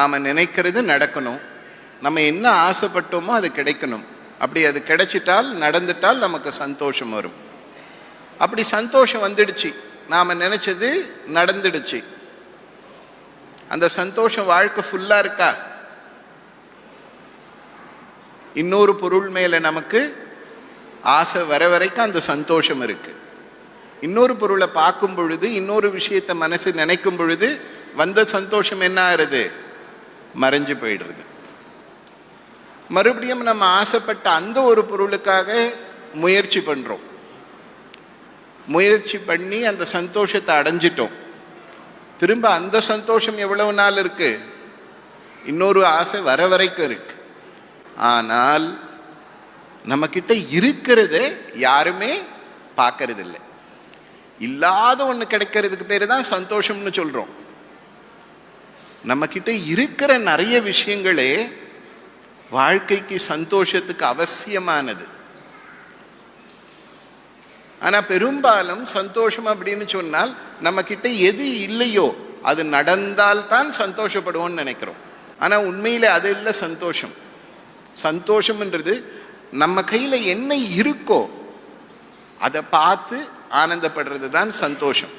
நாம் நினைக்கிறது நடக்கணும், நம்ம என்ன ஆசைப்பட்டோமோ அது கிடைக்கணும். அப்படி அது கிடைச்சிட்டால் நடந்துட்டால் நமக்கு சந்தோஷம் வரும். அப்படி சந்தோஷம் வந்துடுச்சு, நாம் நினைச்சது நடந்துடுச்சு, அந்த சந்தோஷம் வாழ்க்கை ஃபுல்லாக இருக்கா? இன்னொரு பொருள் மேலே நமக்கு ஆசை வர வரைக்கும் அந்த சந்தோஷம் இருக்கு. இன்னொரு பொருளை பார்க்கும் பொழுது, இன்னொரு விஷயத்தை மனசு நினைக்கும் பொழுது வந்த சந்தோஷம் என்ன ஆகுறது? மறைஞ்சு போயிடுறது. மறுபடியும் நம்ம ஆசைப்பட்ட அந்த ஒரு பொருளுக்காக முயற்சி பண்றோம், முயற்சி பண்ணி அந்த சந்தோஷத்தை அடைஞ்சிட்டோம். திரும்ப அந்த சந்தோஷம் எவ்வளவு நாள் இருக்கு? இன்னொரு ஆசை வர வரைக்கும் இருக்கு. ஆனால் நம்ம கிட்ட இருக்கிறத யாருமே பார்க்கறது இல்லை. இல்லாத ஒன்று கிடைக்கிறதுக்கு பேரு தான் சந்தோஷம்னு சொல்றோம். நம்ம கிட்ட இருக்கிற நிறைய விஷயங்களே வாழ்க்கைக்கு சந்தோஷத்துக்கு அவசியமானது. ஆனா பெரும்பாலும் சந்தோஷம் அப்படின்னு சொன்னால் நம்ம கிட்ட எது இல்லையோ அது நடந்தால் தான் சந்தோஷப்படுவோம்னு நினைக்கிறோம். ஆனா உண்மையில அது இல்லை சந்தோஷம். சந்தோஷம்ன்றது நம்ம கையில என்ன இருக்கோ அதை பார்த்து ஆனந்தப்படுறது தான் சந்தோஷம்.